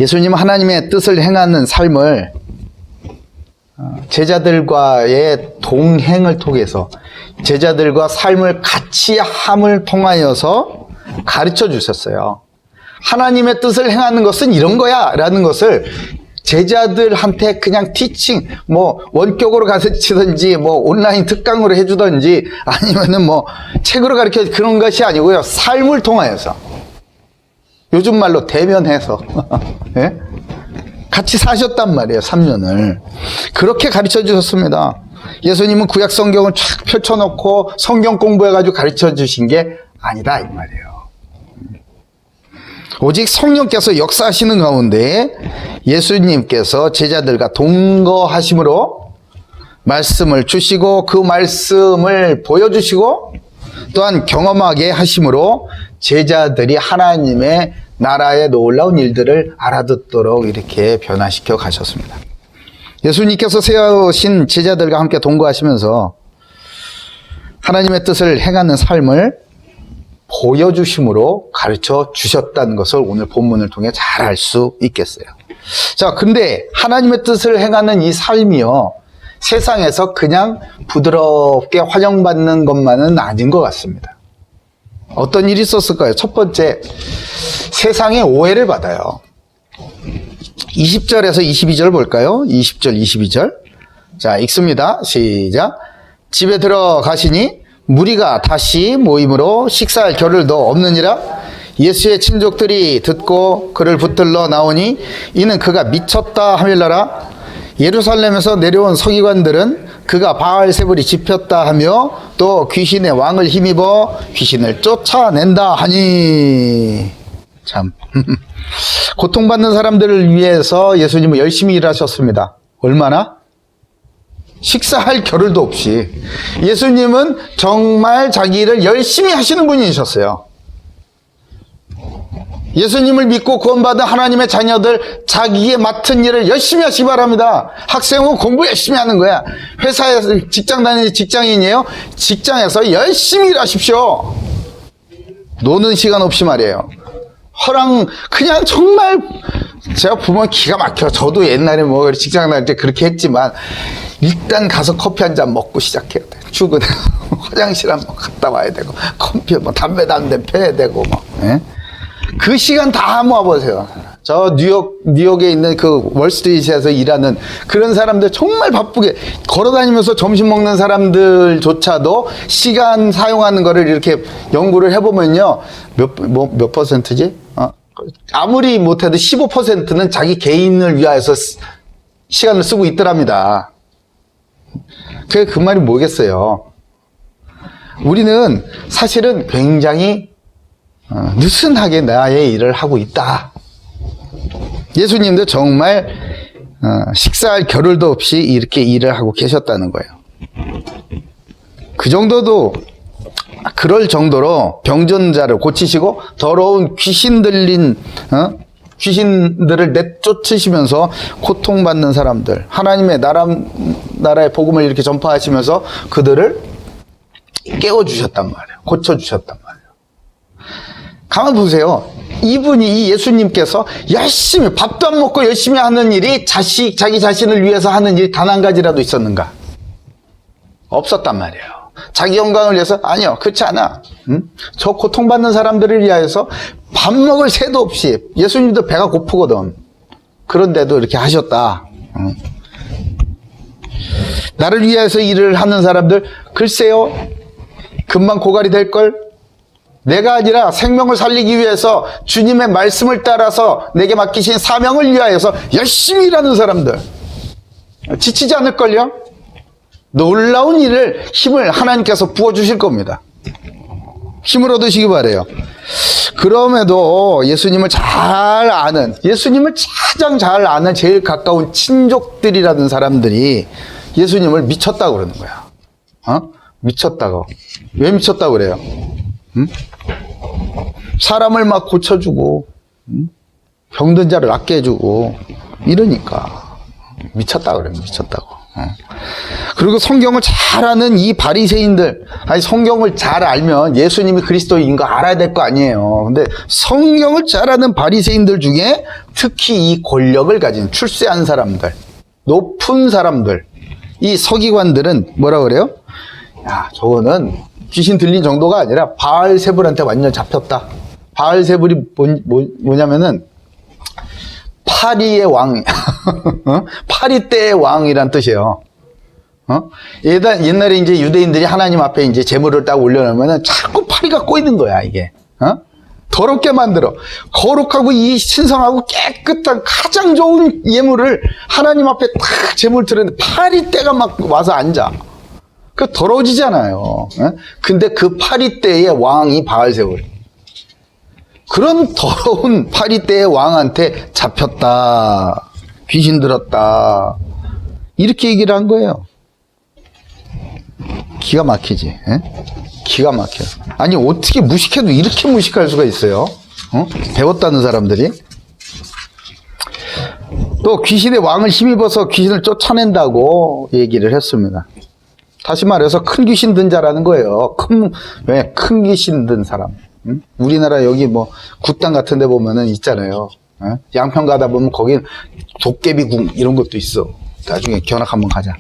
예수님은 하나님의 뜻을 행하는 삶을 제자들과의 동행을 통해서, 제자들과 삶을 같이 함을 통하여서 가르쳐 주셨어요. 하나님의 뜻을 행하는 것은 이런 거야 라는 것을 제자들한테 그냥 티칭, 원격으로 가르치든지, 온라인 특강으로 해주든지, 아니면은 책으로 가르쳐, 그런 것이 아니고요. 삶을 통하여서. 요즘 말로 대면해서. 예? 같이 사셨단 말이에요. 3년을. 그렇게 가르쳐 주셨습니다. 예수님은 구약 성경을 쫙 펼쳐놓고 성경 공부해가지고 가르쳐 주신 게 아니다, 이 말이에요. 오직 성령께서 역사하시는 가운데 예수님께서 제자들과 동거하심으로 말씀을 주시고 그 말씀을 보여주시고 또한 경험하게 하심으로 제자들이 하나님의 나라의 놀라운 일들을 알아듣도록 이렇게 변화시켜 가셨습니다. 예수님께서 세우신 제자들과 함께 동거하시면서 하나님의 뜻을 행하는 삶을 보여주심으로 가르쳐 주셨다는 것을 오늘 본문을 통해 잘 알 수 있겠어요. 자, 근데 하나님의 뜻을 행하는 이 삶이요, 세상에서 그냥 부드럽게 환영받는 것만은 아닌 것 같습니다. 어떤 일이 있었을까요? 첫 번째, 세상에 오해를 받아요. 20절에서 22절 볼까요? 20절, 22절. 자, 읽습니다. 시작. 집에 들어가시니 무리가 다시 모임으로 식사할 겨를도 없느니라. 예수의 친족들이 듣고 그를 붙들러 나오니 이는 그가 미쳤다 하밀라라. 예루살렘에서 내려온 서기관들은 그가 바알세불이 집혔다 하며 또 귀신의 왕을 힘입어 귀신을 쫓아낸다 하니. 참 고통받는 사람들을 위해서 예수님은 열심히 일하셨습니다. 얼마나? 식사할 겨를도 없이. 예수님은 정말 자기 일을 열심히 하시는 분이셨어요. 예수님을 믿고 구원받은 하나님의 자녀들, 자기의 맡은 일을 열심히 하시기 바랍니다. 학생은 공부 열심히 하는 거야. 회사에서 직장 다니는 직장인이에요. 직장에서 열심히 일하십시오. 노는 시간 없이 말이에요. 그냥 정말 제가 보면 기가 막혀. 저도 옛날에 직장 다닐 때 그렇게 했지만 일단 가서 커피 한 잔 먹고 시작해야 돼. 출근해. 화장실 한번 갔다 와야 되고, 커피, 담배 펴야 되고, 예? 그 시간 다 모아보세요. 저 뉴욕에 있는 그 월스트리트에서 일하는 그런 사람들 정말 바쁘게 걸어다니면서 점심 먹는 사람들조차도 시간 사용하는 거를 이렇게 연구를 해보면요. 몇 퍼센트지? 아무리 못해도 15%는 자기 개인을 위하여서 시간을 쓰고 있더랍니다. 그 말이 뭐겠어요? 우리는 사실은 굉장히 느슨하게 나의 일을 하고 있다. 예수님도 정말 식사할 겨를도 없이 이렇게 일을 하고 계셨다는 거예요. 그 정도도, 그럴 정도로 병든 자를 고치시고 더러운 귀신 들린 귀신들을 내쫓으시면서 고통받는 사람들, 하나님의 나라의 복음을 이렇게 전파하시면서 그들을 깨워주셨단 말이에요. 고쳐주셨단 말이에요. 가만 보세요. 이 예수님께서 열심히 밥도 안 먹고 열심히 하는 일이 자기 자신을 위해서 하는 일이 단 한 가지라도 있었는가? 없었단 말이에요. 자기 영광을 위해서? 아니요, 그렇지 않아. 저 고통받는 사람들을 위하여서 밥 먹을 새도 없이, 예수님도 배가 고프거든. 그런데도 이렇게 하셨다. 나를 위해서 일을 하는 사람들, 글쎄요, 금방 고갈이 될걸? 내가 아니라 생명을 살리기 위해서 주님의 말씀을 따라서 내게 맡기신 사명을 위하여서 열심히 일하는 사람들, 지치지 않을걸요? 놀라운 힘을 하나님께서 부어주실 겁니다. 힘을 얻으시기 바라요. 그럼에도 예수님을 가장 잘 아는 제일 가까운 친족들이라는 사람들이 예수님을 미쳤다고 그러는 거야. 미쳤다고. 왜 미쳤다고 그래요? 사람을 막 고쳐주고, 병든 자를 낫게 해주고, 이러니까. 미쳤다고 그래요, 미쳤다고. 그리고 성경을 잘 아는 이 바리새인들, 아니 성경을 잘 알면 예수님이 그리스도인 거 알아야 될 거 아니에요. 근데 성경을 잘 아는 바리새인들 중에 특히 이 권력을 가진 출세한 사람들, 높은 사람들, 이 서기관들은 뭐라 그래요? 야, 저거는 귀신 들린 정도가 아니라 바알세불한테 완전 잡혔다. 바알세불이 뭐냐면은 파리의 왕, 파리 때의 왕이란 뜻이에요. 옛날에 이제 유대인들이 하나님 앞에 이제 제물을 딱 올려놓으면은 자꾸 파리가 꼬이는 거야, 이게. 더럽게 만들어. 거룩하고 이 신성하고 깨끗한 가장 좋은 예물을 하나님 앞에 딱 제물 드렸는데 파리떼가 막 와서 앉아. 그 더러워지잖아요. 근데 그 파리떼의 왕이 바알세불. 그런 더러운 파리떼의 왕한테 잡혔다. 귀신 들었다. 이렇게 얘기를 한 거예요. 기가 막히지. 기가 막혀. 아니 어떻게 무식해도 이렇게 무식할 수가 있어요? 배웠다는 사람들이. 또 귀신의 왕을 힘입어서 귀신을 쫓아낸다고 얘기를 했습니다. 다시 말해서 큰 귀신 든 자라는 거예요. 큰 귀신 든 사람. 우리나라 여기 뭐 굿당 같은 데 보면은 있잖아요. 양평 가다 보면 거긴 도깨비궁 이런 것도 있어. 나중에 견학 한번 가자.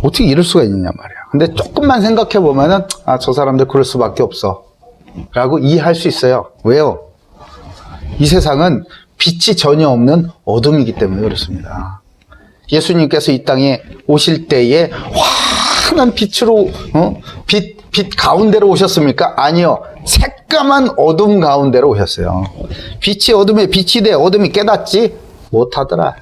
어떻게 이럴 수가 있느냐 말이야. 근데 조금만 생각해 보면은 아, 저 사람들 그럴 수밖에 없어 라고 이해할 수 있어요. 왜요? 이 세상은 빛이 전혀 없는 어둠이기 때문에 그렇습니다. 예수님께서 이 땅에 오실 때에 환한 빛으로 빛 가운데로 오셨습니까? 아니요. 새까만 어둠 가운데로 오셨어요. 빛이 어둠에 빛이 돼 어둠이 깨닫지 못하더라.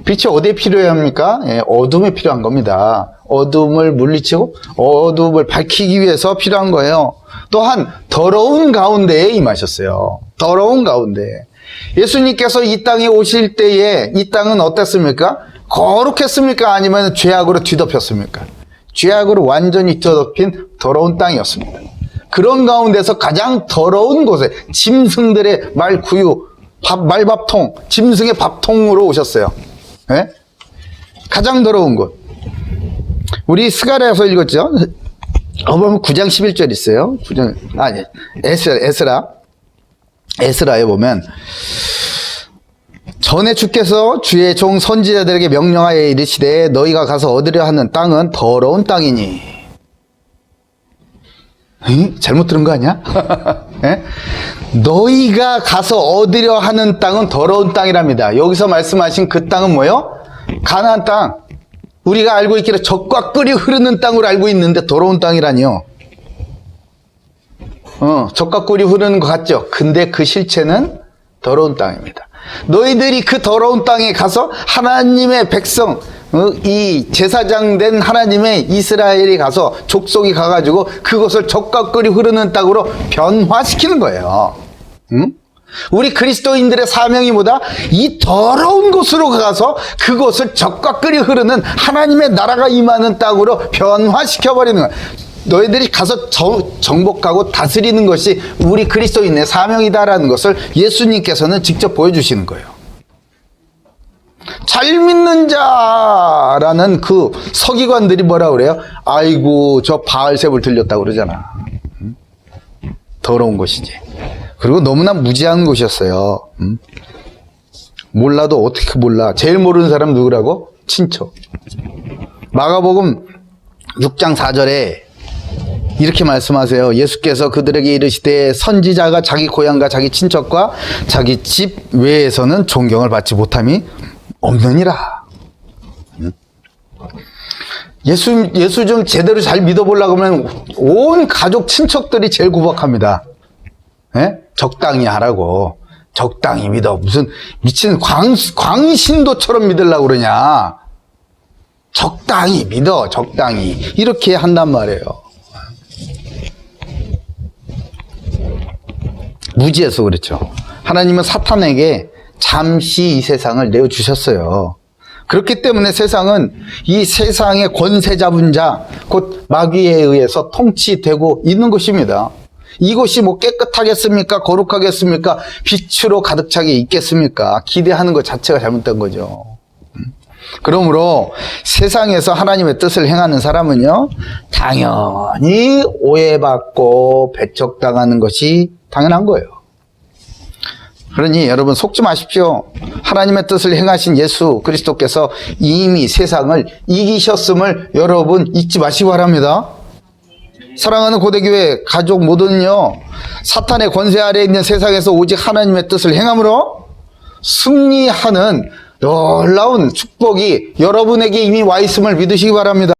빛이 어디에 필요해야 합니까? 예, 어둠에 필요한 겁니다. 어둠을 물리치고 어둠을 밝히기 위해서 필요한 거예요. 또한 더러운 가운데에 임하셨어요. 더러운 가운데. 예수님께서 이 땅에 오실 때에 이 땅은 어땠습니까? 거룩했습니까? 아니면 죄악으로 뒤덮였습니까? 죄악으로 완전히 뒤덮인 더러운 땅이었습니다. 그런 가운데서 가장 더러운 곳에 짐승들의 말구유, 말밥통, 짐승의 밥통으로 오셨어요. 네? 가장 더러운 곳. 우리 스가랴에서 읽었죠? 보면 9장 11절 있어요. 9장, 아니, 에스라에 보면 전에 주께서 주의 종 선지자들에게 명령하여 이르시되 너희가 가서 얻으려 하는 땅은 더러운 땅이니. 에이? 잘못 들은 거 아니야? 에? 너희가 가서 얻으려 하는 땅은 더러운 땅이랍니다. 여기서 말씀하신 그 땅은 뭐예요? 가나안 땅. 우리가 알고 있기를 젖과 꿀이 흐르는 땅으로 알고 있는데 더러운 땅이라니요. 젖과 꿀이 흐르는 것 같죠? 근데 그 실체는 더러운 땅입니다. 너희들이 그 더러운 땅에 가서 하나님의 백성, 이 제사장 된 하나님의 이스라엘이 가서 족속이 가가지고 그것을 젖과 꿀이 흐르는 땅으로 변화시키는 거예요. 우리 그리스도인들의 사명이 뭐다? 이 더러운 곳으로 가서 그곳을 젖과 꿀이 흐르는 하나님의 나라가 임하는 땅으로 변화시켜버리는 거예요. 너희들이 가서 정복하고 다스리는 것이 우리 그리스도인의 사명이다라는 것을 예수님께서는 직접 보여주시는 거예요. 잘 믿는 자라는 그 서기관들이 뭐라 그래요? 아이고 저 바알세불 들렸다고 그러잖아. 더러운 곳이지. 그리고 너무나 무지한 곳이었어요. 몰라도 어떻게 몰라. 제일 모르는 사람 누구라고? 친척. 마가복음 6장 4절에 이렇게 말씀하세요. 예수께서 그들에게 이르시되 선지자가 자기 고향과 자기 친척과 자기 집 외에서는 존경을 받지 못함이 없느니라. 예수 좀 제대로 잘 믿어보려고 하면 온 가족 친척들이 제일 구박합니다. 예? 적당히 하라고. 적당히 믿어. 무슨 미친 광신도처럼 믿으려고 그러냐. 적당히 믿어. 적당히. 이렇게 한단 말이에요. 무지해서 그렇죠. 하나님은 사탄에게 잠시 이 세상을 내어주셨어요. 그렇기 때문에 세상은 이 세상의 권세 잡은 자, 곧 마귀에 의해서 통치되고 있는 것입니다. 이곳이 뭐 깨끗하겠습니까? 거룩하겠습니까? 빛으로 가득 차게 있겠습니까? 기대하는 것 자체가 잘못된 거죠. 그러므로 세상에서 하나님의 뜻을 행하는 사람은요, 당연히 오해받고 배척당하는 것이 당연한 거예요. 그러니 여러분 속지 마십시오. 하나님의 뜻을 행하신 예수 그리스도께서 이미 세상을 이기셨음을 여러분 잊지 마시기 바랍니다. 사랑하는 고대교회 가족 모두는요, 사탄의 권세 아래에 있는 세상에서 오직 하나님의 뜻을 행함으로 승리하는 놀라운 축복이 여러분에게 이미 와 있음을 믿으시기 바랍니다.